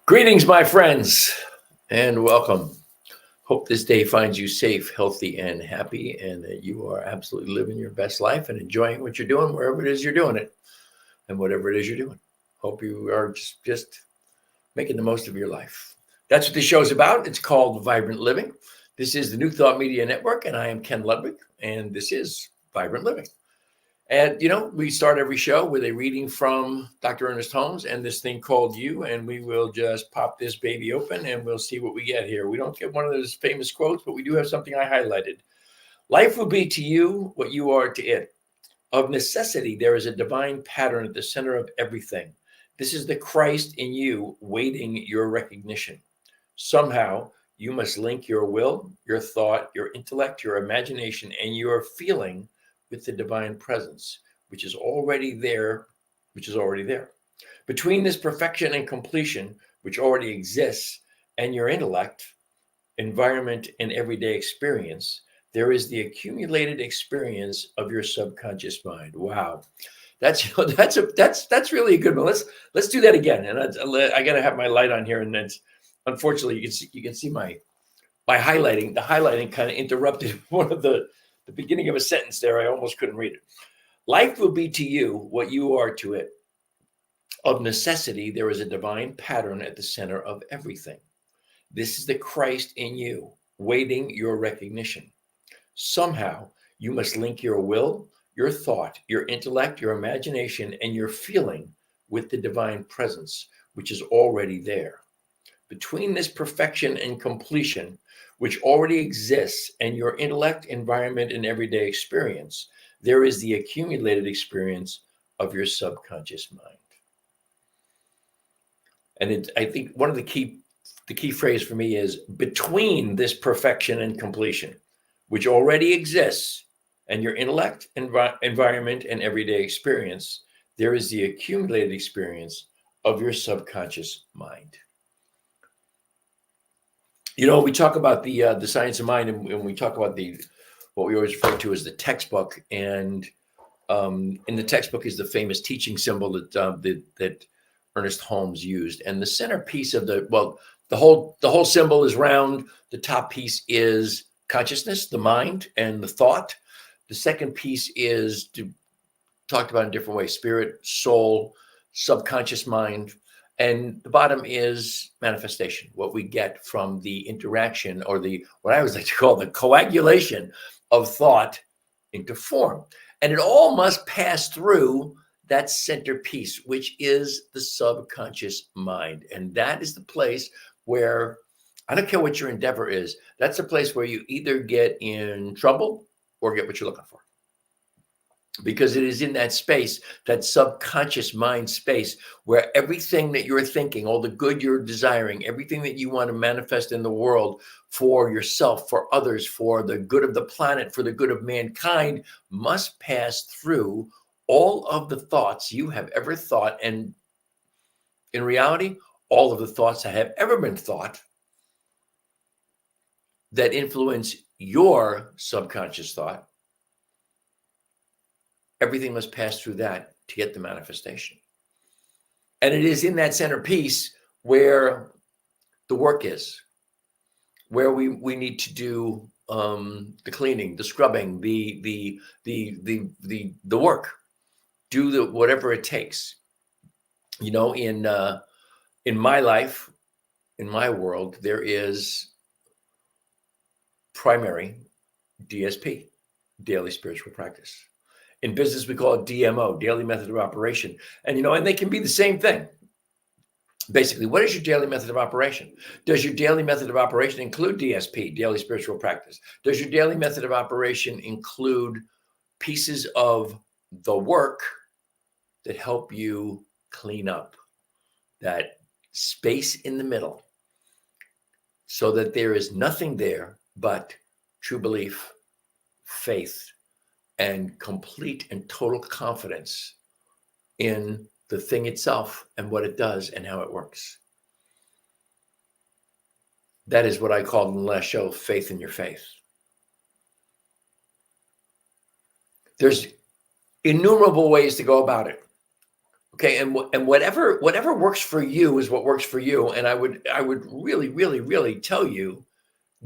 Greetings, my friends, and welcome. Hope this day finds you safe, healthy, and happy, and that you are absolutely living your best life and enjoying what you're doing, wherever it is you're doing it, and whatever it is you're doing. Hope you are just making the most of your life. That's what this show is about. It's called Vibrant Living. This is the New Thought Media Network, and I am Ken Ludwig, and this is Vibrant Living. And, we start every show with a reading from Dr. Ernest Holmes and this thing called You, and we will just pop this baby open and we'll see what we get here. We don't get one of those famous quotes, but we do have something I highlighted. Life will be to you what you are to it. Of necessity, there is a divine pattern at the center of everything. This is the Christ in you waiting your recognition. Somehow, you must link your will, your thought, your intellect, your imagination, and your feeling with the divine presence, which is already there. Between this perfection and completion, which already exists, and your intellect, environment, and everyday experience, there is the accumulated experience of your subconscious mind. Wow. That's really a good one. Let's do that again. And I got to have my light on here, and that's unfortunately you can see my highlighting. The highlighting kind of interrupted one of the beginning of a sentence there. I almost couldn't read it. Life will be to you what you are to it. Of necessity, there is a divine pattern at the center of everything. This is the Christ in you, waiting your recognition. Somehow, you must link your will, your thought, your intellect, your imagination, and your feeling with the divine presence, which is already there. Between this perfection and completion, which already exists, and your intellect, environment, and everyday experience, there is the accumulated experience of your subconscious mind. And I think one of the key phrase for me is between this perfection and completion, which already exists, and your intellect, environment, and everyday experience, there is the accumulated experience of your subconscious mind. We talk about the science of mind, and we talk about what we always refer to as the textbook. And in the textbook is the famous teaching symbol that Ernest Holmes used. And the centerpiece of the whole symbol is round. The top piece is consciousness, the mind, and the thought. The second piece is talked about in different ways: spirit, soul, subconscious mind. And the bottom is manifestation, what we get from the interaction, or what I always like to call the coagulation of thought into form. And it all must pass through that centerpiece, which is the subconscious mind. And that is the place where, I don't care what your endeavor is, that's the place where you either get in trouble or get what you're looking for. Because it is in that space, that subconscious mind space, where everything that you're thinking, all the good you're desiring, everything that you want to manifest in the world for yourself, for others, for the good of the planet, for the good of mankind, must pass through all of the thoughts you have ever thought. And in reality, all of the thoughts that have ever been thought that influence your subconscious thought. Everything must pass through that to get the manifestation. And it is in that centerpiece where the work is, where we need to do the cleaning, the scrubbing, the work, do whatever it takes. In my life, in my world, there is primary DSP, daily spiritual practice. In business, we call it DMO, daily method of operation. And, and they can be the same thing. Basically, what is your daily method of operation? Does your daily method of operation include DSP, daily spiritual practice? Does your daily method of operation include pieces of the work that help you clean up that space in the middle, so that there is nothing there but true belief, faith, and complete and total confidence in the thing itself and what it does and how it works? That is what I called in the last show, faith in your faith. There's innumerable ways to go about it. Okay, and whatever works for you is what works for you. And I would really, really, really tell you,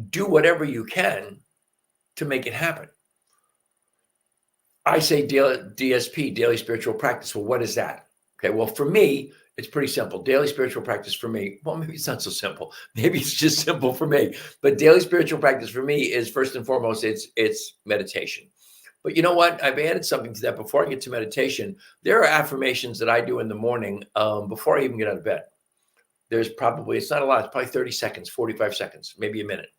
do whatever you can to make it happen. I say DSP, daily spiritual practice. Well, what is that? Okay, well, for me, it's pretty simple. Daily spiritual practice for me, well, maybe it's not so simple. Maybe it's just simple for me. But daily spiritual practice for me is first and foremost, it's meditation. But you know what? I've added something to that. Before I get to meditation, there are affirmations that I do in the morning before I even get out of bed. There's probably, it's not a lot, it's probably 30 seconds, 45 seconds, maybe a minute.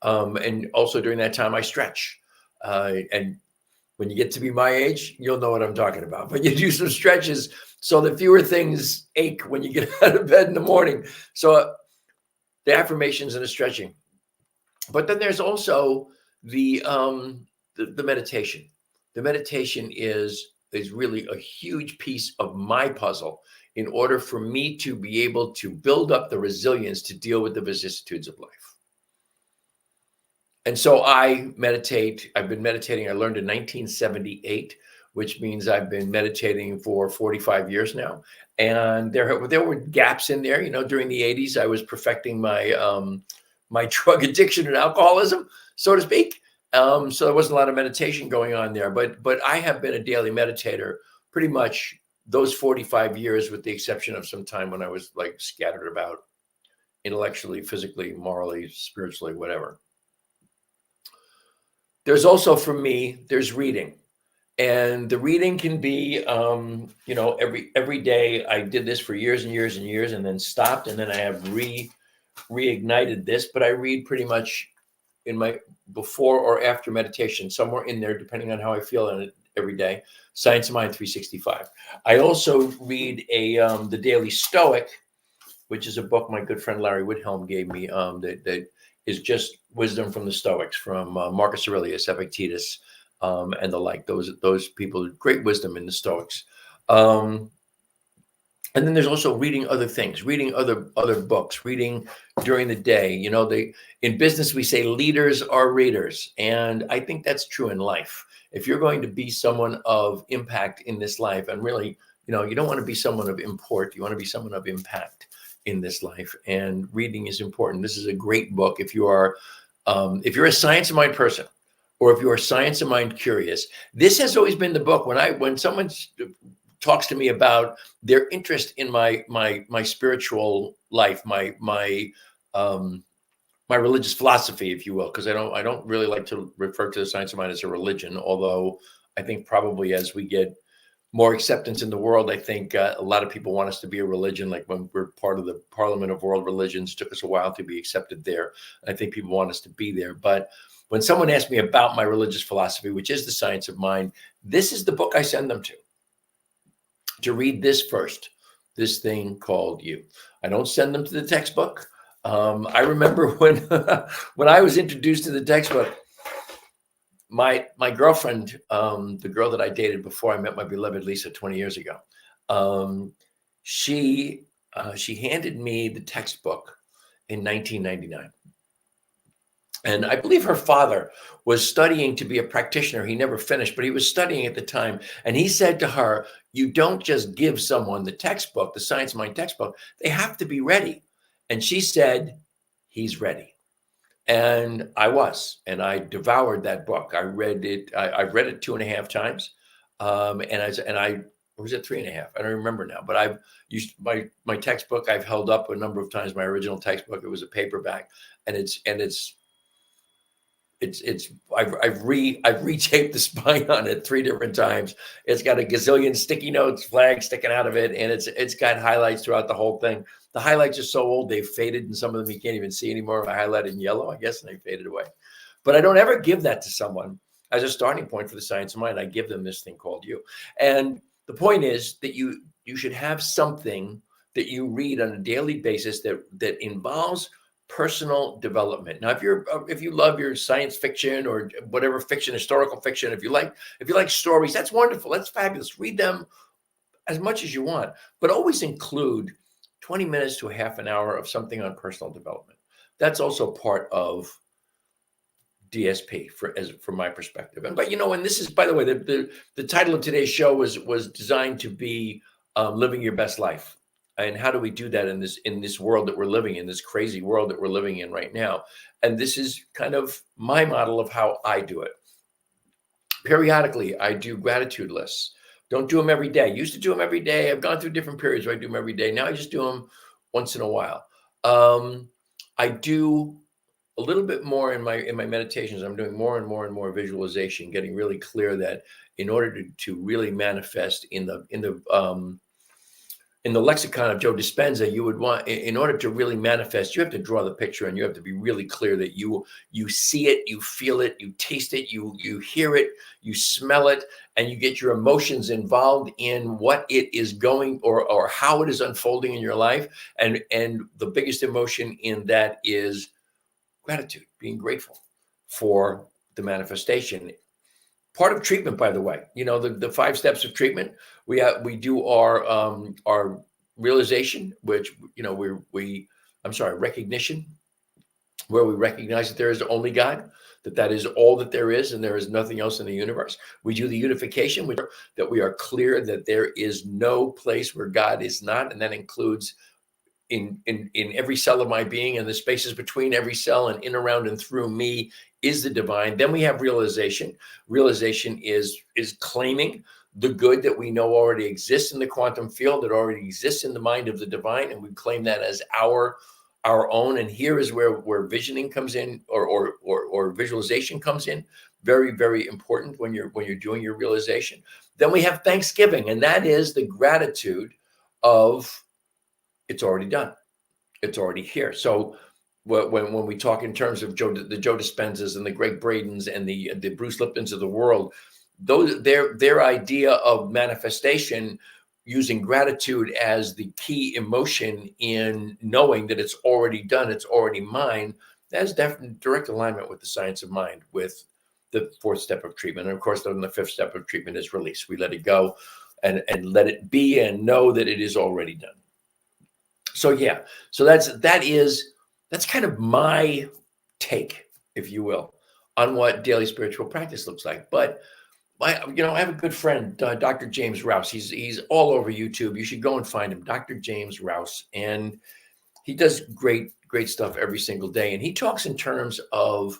And also during that time, I stretch. And when you get to be my age, you'll know what I'm talking about. But you do some stretches so that fewer things ache when you get out of bed in the morning. So the affirmations and the stretching. But then there's also the meditation. The meditation is really a huge piece of my puzzle in order for me to be able to build up the resilience to deal with the vicissitudes of life. And so I meditate. I've been meditating. I learned in 1978, which means I've been meditating for 45 years now. And there were gaps in there. You know, during the 80s, I was perfecting my my drug addiction and alcoholism, so to speak. So there wasn't a lot of meditation going on there. But I have been a daily meditator pretty much those 45 years, with the exception of some time when I was like scattered about intellectually, physically, morally, spiritually, whatever. There's also, for me, there's reading. And the reading can be, you know, every day. I did this for years and years and years and then stopped. And then I have reignited this, but I read pretty much in my before or after meditation, somewhere in there, depending on how I feel in it every day. Science of Mind 365. I also read the Daily Stoic, which is a book my good friend Larry Whithelm gave me, that is just wisdom from the Stoics, from Marcus Aurelius, Epictetus, and the like. Those people, great wisdom in the Stoics. And then there's also reading other things, reading other books, reading during the day. You know, in business we say leaders are readers, and I think that's true in life. If you're going to be someone of impact in this life, and really, you know, you don't want to be someone of import, you want to be someone of impact in this life, and reading is important. This is a great book if you're a science of mind person, or if you're science of mind curious. This has always been the book. When someone talks to me about their interest in my spiritual life, my religious philosophy, if you will, because I don't really like to refer to the science of mind as a religion, although I think probably as we get more acceptance in the world, I think a lot of people want us to be a religion. Like when we're part of the Parliament of World Religions, it took us a while to be accepted there. I think people want us to be there. But when someone asks me about my religious philosophy, which is the science of mind, this is the book I send them to read this first, this thing called You. I don't send them to the textbook. I remember when I was introduced to the textbook, my girlfriend, the girl that I dated before I met my beloved Lisa 20 years ago, she handed me the textbook in 1999. And I believe her father was studying to be a practitioner. He never finished, but he was studying at the time. And he said to her, you don't just give someone the textbook, the Science Mind textbook, they have to be ready. And she said, he's ready. And I was, and I devoured that book. I read it. I've read it 2.5 times. Or was it 3.5? I don't remember now, but I've used my textbook. I've held up a number of times my original textbook. It was a paperback, and I've retaped the spine on it 3 different times. It's got a gazillion sticky notes, flags sticking out of it, and it's got highlights throughout the whole thing. The highlights are so old they've faded, and some of them you can't even see anymore. I highlighted in yellow, I guess, and they faded away. But I don't ever give that to someone as a starting point for the Science of Mind. I give them this thing called You. And the point is that you should have something that you read on a daily basis that involves personal development. Now, if you love your science fiction or whatever fiction, historical fiction, if you like stories, that's wonderful. That's fabulous. Read them as much as you want, but always include 20 minutes to a half an hour of something on personal development. That's also part of DSP from my perspective. And this is, by the way, the title of today's show was designed to be living your best life. And how do we do that in this world that we're living in, this crazy world that we're living in right now? And this is kind of my model of how I do it. Periodically, I do gratitude lists. Don't do them every day. Used to do them every day. I've gone through different periods where I do them every day. Now I just do them once in a while. I do a little bit more in my meditations. I'm doing more and more and more visualization, getting really clear that in order to really manifest in the lexicon of Joe Dispenza, you would want, in order to really manifest, you have to draw the picture, and you have to be really clear that you see it, you feel it, you taste it, you hear it, you smell it, and you get your emotions involved in what it is going or how it is unfolding in your life. And the biggest emotion in that is gratitude, being grateful for the manifestation. Part of treatment, by the way, the 5 steps of treatment. We do our realization, which recognition, where we recognize that there is only God, that is all that there is, and there is nothing else in the universe. We do the unification, that we are clear that there is no place where God is not, and that includes in every cell of my being, and the spaces between every cell and in, around, and through me is the divine. Then we have realization. Realization is claiming the good that we know already exists in the quantum field, that already exists in the mind of the divine, and we claim that as our own. And here is where visioning comes in, or visualization comes in. Very, very important when you're doing your realization. Then we have Thanksgiving, and that is the gratitude of it's already done. It's already here. So when we talk in terms of the Joe Dispenzas and the Greg Bradens and the Bruce Liptons of the world, those their idea of manifestation, using gratitude as the key emotion in knowing that it's already done, it's already mine, that's definitely direct alignment with the science of mind, with the 4th step of treatment. And of course, then the 5th step of treatment is release. We let it go and let it be, and know that it is already done. So yeah, so that's kind of my take, if you will, on what daily spiritual practice looks like. But I have a good friend, Dr. James Rouse. He's all over YouTube. You should go and find him, Dr. James Rouse, and he does great stuff every single day. And he talks in terms of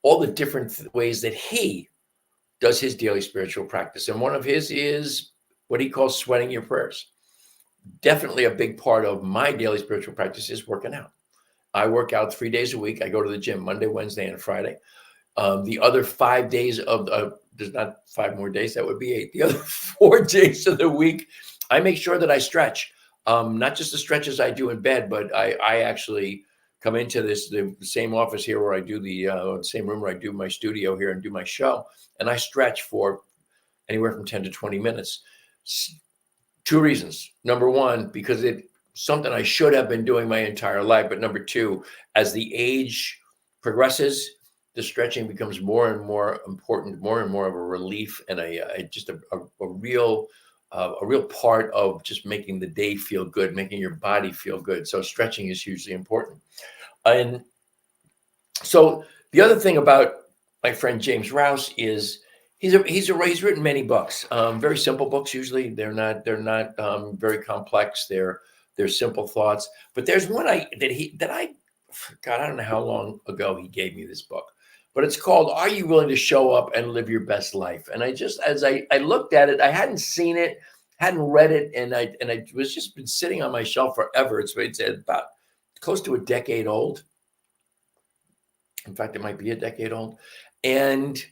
all the different ways that he does his daily spiritual practice. And one of his is what he calls sweating your prayers. Definitely a big part of my daily spiritual practice is working out. I work out 3 days a week. I go to the gym Monday, Wednesday, and Friday. The other 5 days of there's not 5 more days, that would be 8. The other 4 days of the week, I make sure that I stretch. Not just the stretches I do in bed, but I actually come into the same office here where I do the same room where I do my studio here and do my show, and I stretch for anywhere from 10 to 20 minutes. 2 reasons. Number one, because it's something I should have been doing my entire life. But number 2, as the age progresses, the stretching becomes more and more important, more and more of a relief, and a real part of just making the day feel good, making your body feel good. So stretching is hugely important. And so the other thing about my friend James Rouse is he's written many books, very simple books. Usually they're not very complex. They're simple thoughts. But there's one I don't know how long ago he gave me this book, but it's called "Are You Willing to Show Up and Live Your Best Life?" And as I looked at it, I hadn't seen it, hadn't read it, and I was just been sitting on my shelf forever. It's about close to a decade old. In fact, it might be a decade old, and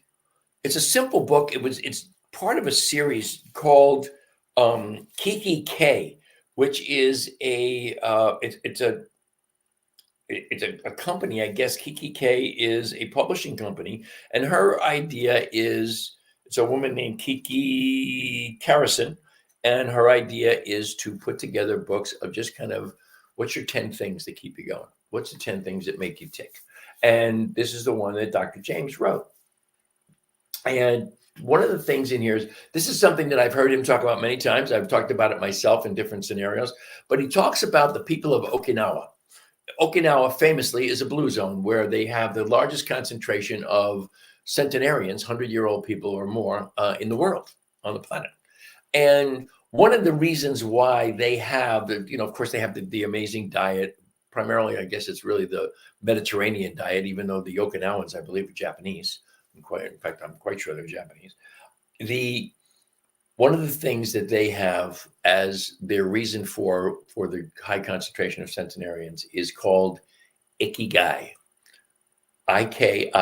it's a simple book. It's part of a series called Kiki K, which is it's a company. I guess Kiki K is a publishing company, and her idea is, it's a woman named Kiki Karrison, and her idea is to put together books of just kind of, what's your 10 things that keep you going? What's the 10 things that make you tick? And this is the one that Dr. James wrote. And one of the things in here is, this is something that I've heard him talk about many times. I've talked about it myself in different scenarios, but he talks about the people of Okinawa. Okinawa famously is a blue zone where they have the largest concentration of centenarians, 100-year-old people or more in the world, on the planet. And one of the reasons why they have, of course, they have the amazing diet. Primarily, I guess it's really the Mediterranean diet, even though the Okinawans, I believe, are Japanese. In fact, I'm quite sure they're Japanese. One of the things that they have as their reason for the high concentration of centenarians is called ikigai, Ikigai,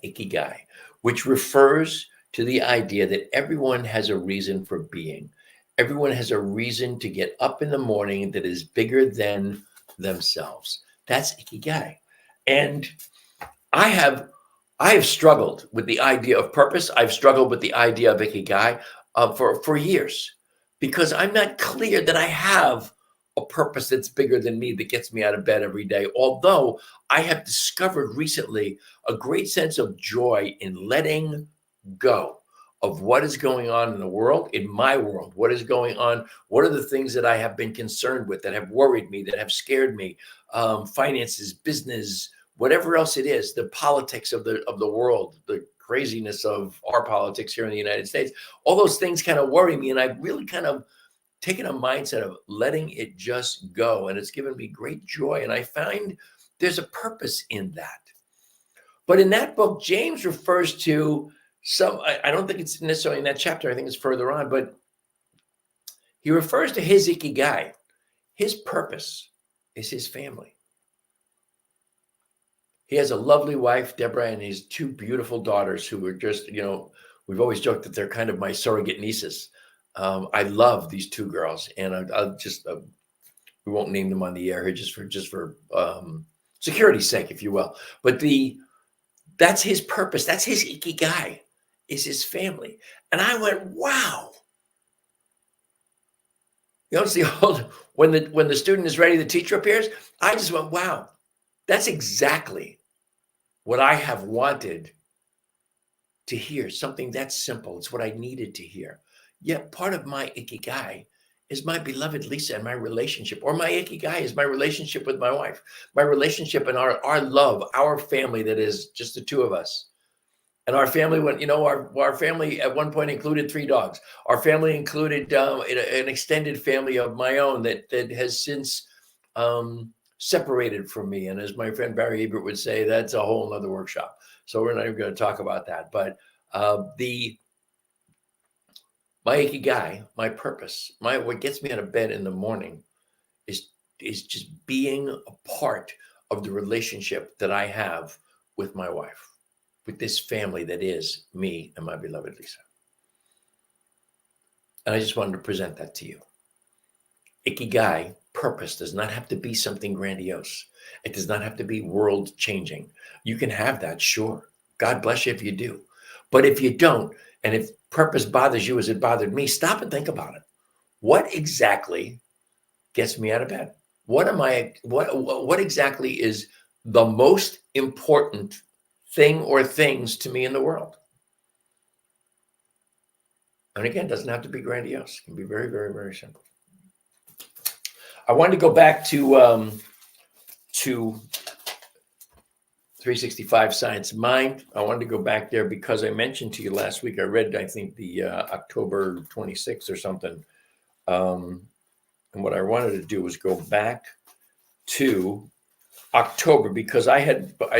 ikigai, which refers to the idea that everyone has a reason for being. Everyone has a reason to get up in the morning that is bigger than themselves. That's ikigai. And I have struggled with the idea of purpose. I've struggled with the idea of ikigai for years, because I'm not clear that I have a purpose that's bigger than me, that gets me out of bed every day. Although I have discovered recently a great sense of joy in letting go of what is going on in the world, in my world, what is going on, what are the things that I have been concerned with, that have worried me, that have scared me, finances, business, whatever else it is, the politics of the world, the craziness of our politics here in the United States. All those things kind of worry me, and I've really kind of taken a mindset of letting it just go, and it's given me great joy, and I find there's a purpose in that. But in that book, James refers to I don't think it's necessarily in that chapter, I think it's further on, but he refers to his ikigai. His purpose is his family. He has a lovely wife, Deborah, and his two beautiful daughters who are just, we've always joked that they're kind of my surrogate nieces. I love these two girls, and I'll just, we won't name them on the air here just for security's sake, if you will. But that's his purpose. That's his ikigai, is his family. And I went, wow. It's the old, when the student is ready, the teacher appears. I just went, wow, that's exactly what I have wanted to hear. Something that's simple. It's what I needed to hear. Yet part of my ikigai is my beloved Lisa and my relationship, or my ikigai is my relationship with my wife, my relationship and our love, our family that is just the two of us. And our family went, our family at one point included 3 dogs. Our family included an extended family of my own that has since separated from me. And as my friend Barry Ebert would say, that's a whole nother workshop. So we're not even going to talk about that. But my ikigai, my purpose, what gets me out of bed in the morning is just being a part of the relationship that I have with my wife, with this family that is me and my beloved Lisa. And I just wanted to present that to you. Ikigai, purpose, does not have to be something grandiose. It does not have to be world changing. You can have that, sure. God bless you if you do. But if you don't, and if purpose bothers you as it bothered me, stop and think about it. What exactly gets me out of bed? What exactly is the most important thing or things to me in the world? And again, it doesn't have to be grandiose. It can be very, very, very simple. I wanted to go back to 365 Science Mind. I wanted to go back there because I mentioned to you last week, I read, I think, the October 26th or something. And what I wanted to do was go back to October, because I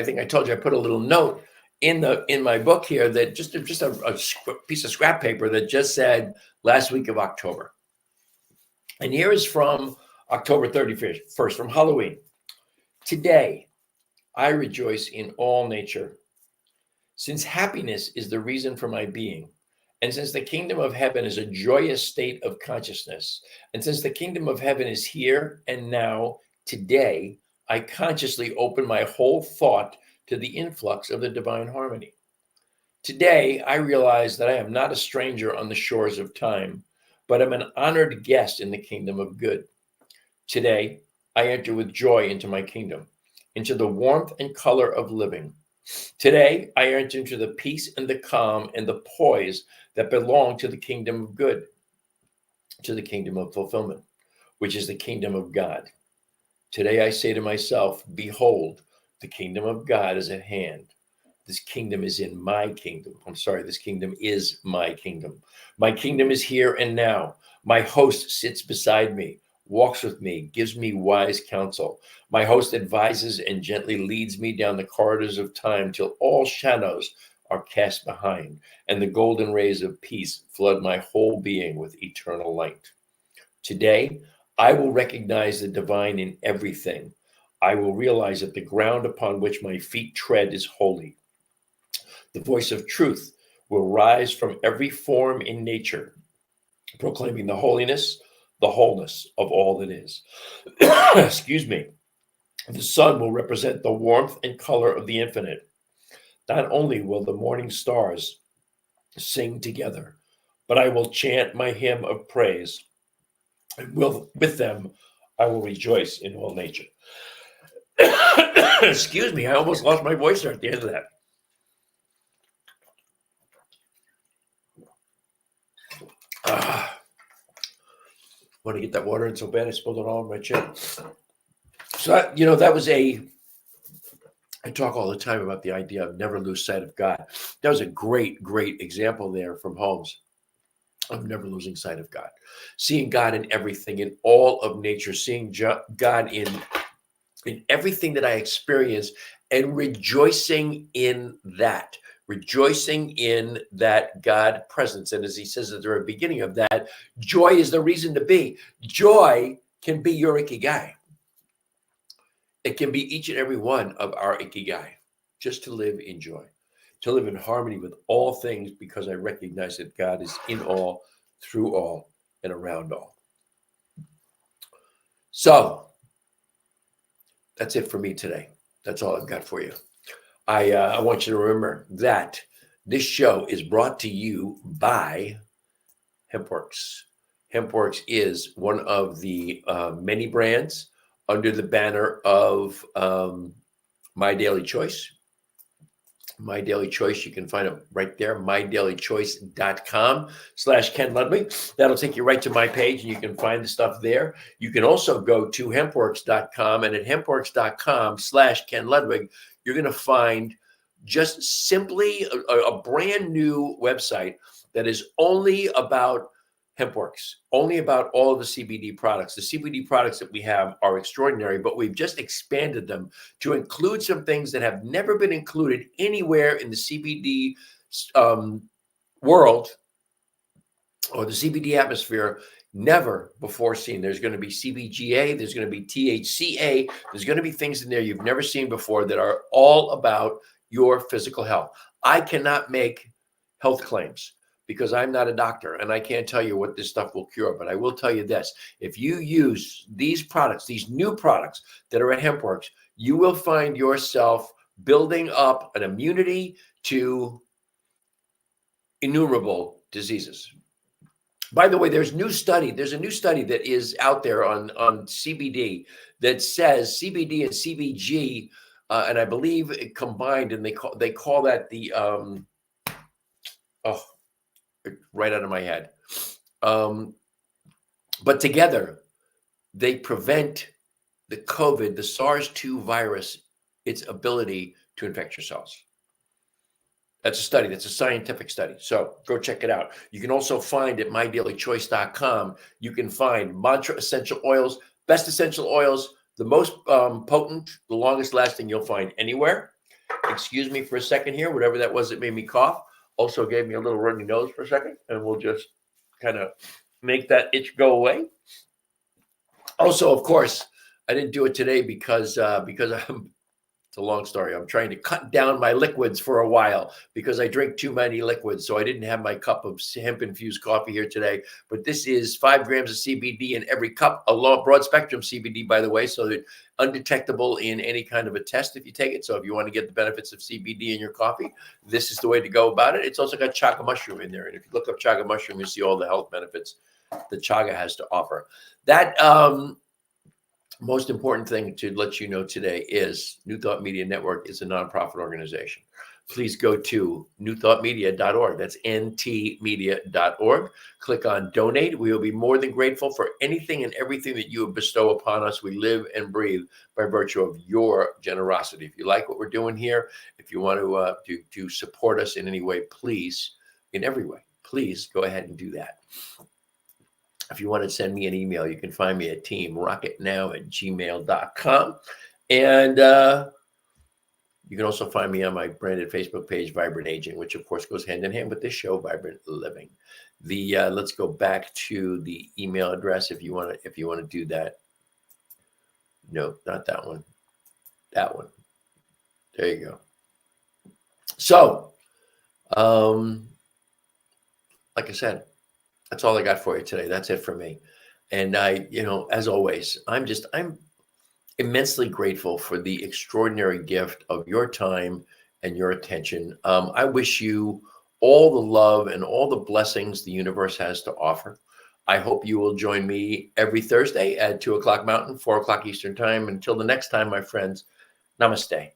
think I told you I put a little note in my book here that just a piece of scrap paper that just said last week of October. And here is from October 31st, from Halloween. Today, I rejoice in all nature, since happiness is the reason for my being, and since the kingdom of heaven is a joyous state of consciousness, and since the kingdom of heaven is here and now, today, I consciously open my whole thought to the influx of the divine harmony. Today, I realize that I am not a stranger on the shores of time, but am an honored guest in the kingdom of good. Today, I enter with joy into my kingdom, into the warmth and color of living. Today, I enter into the peace and the calm and the poise that belong to the kingdom of good, to the kingdom of fulfillment, which is the kingdom of God. Today, I say to myself, behold, the kingdom of God is at hand. This kingdom is in my kingdom. This kingdom is my kingdom. My kingdom is here and now. My host sits beside me, walks with me, gives me wise counsel. My host advises and gently leads me down the corridors of time till all shadows are cast behind, and the golden rays of peace flood my whole being with eternal light. Today, I will recognize the divine in everything. I will realize that the ground upon which my feet tread is holy. The voice of truth will rise from every form in nature, proclaiming the holiness, the wholeness of all that is. Excuse me. The sun will represent the warmth and color of the infinite. Not only will the morning stars sing together, but I will chant my hymn of praise, and with them I will rejoice in all nature. Excuse me, I almost lost my voice there at the end of that. Want to get that water in so bad I spilled it all on my chin. So, that was I talk all the time about the idea of never lose sight of God. That was a great, great example there from Holmes of never losing sight of God. Seeing God in everything, in all of nature, seeing God in everything that I experience and rejoicing in that. Rejoicing in that God presence. And as he says at the very beginning of that, joy is the reason to be. Joy can be your ikigai. It can be each and every one of our ikigai, just to live in joy, to live in harmony with all things, because I recognize that God is in all, through all, and around all. So that's it for me today. That's all I've got for you. I want you to remember that this show is brought to you by HempWorks. HempWorks is one of the many brands under the banner of My Daily Choice. My Daily Choice, you can find it right there, mydailychoice.com/Ken Ludwig. That'll take you right to my page, and you can find the stuff there. You can also go to hempworks.com, and at hempworks.com/Ken Ludwig, you're going to find just simply a brand new website that is only about HempWorks, only about all of the CBD products. The CBD products that we have are extraordinary, but we've just expanded them to include some things that have never been included anywhere in the CBD world or the CBD atmosphere, never before seen. There's going to be CBGA, there's going to be THCA, there's going to be things in there you've never seen before that are all about your physical health. I cannot make health claims because I'm not a doctor and I can't tell you what this stuff will cure, but I will tell you this. If you use these products, these new products that are at HempWorks, you will find yourself building up an immunity to innumerable diseases. By the way, there's a new study that is out there on CBD that says CBD and CBG, and I believe it combined, and they call that the right out of my head. But together, they prevent the COVID, the SARS-2 virus, its ability to infect your cells. That's a study. That's a scientific study. So go check it out. You can also find at mydailychoice.com, you can find mantra essential oils, best essential oils, the most potent, the longest lasting you'll find anywhere. Excuse me for a second here, whatever that was that made me cough. Also gave me a little runny nose for a second, and we'll just kind of make that itch go away. Also, of course, I didn't do it today because it's a long story. I'm trying to cut down my liquids for a while because I drink too many liquids. So I didn't have my cup of hemp-infused coffee here today. But this is 5 grams of CBD in every cup, a broad spectrum CBD, by the way, so that undetectable in any kind of a test if you take it. So if you want to get the benefits of CBD in your coffee, this is the way to go about it. It's also got chaga mushroom in there. And if you look up chaga mushroom, you see all the health benefits that chaga has to offer. That most important thing to let you know today is New Thought Media Network is a nonprofit organization. Please go to newthoughtmedia.org. That's ntmedia.org. Click on donate. We will be more than grateful for anything and everything that you bestow upon us. We live and breathe by virtue of your generosity. If you like what we're doing here, if you want to support us in any way, please, in every way, please go ahead and do that. If you want to send me an email, you can find me at teamrocketnow@gmail.com. And you can also find me on my branded Facebook page, Vibrant Aging, which of course goes hand in hand with this show, Vibrant Living. Let's go back to the email address if you want to do that. No, not that one. That one. There you go. So, like I said, that's all I got for you today. That's it for me. And as always, I'm immensely grateful for the extraordinary gift of your time and your attention. I wish you all the love and all the blessings the universe has to offer. I hope you will join me every Thursday at 2 o'clock Mountain, 4 o'clock Eastern Time. Until the next time, my friends, namaste.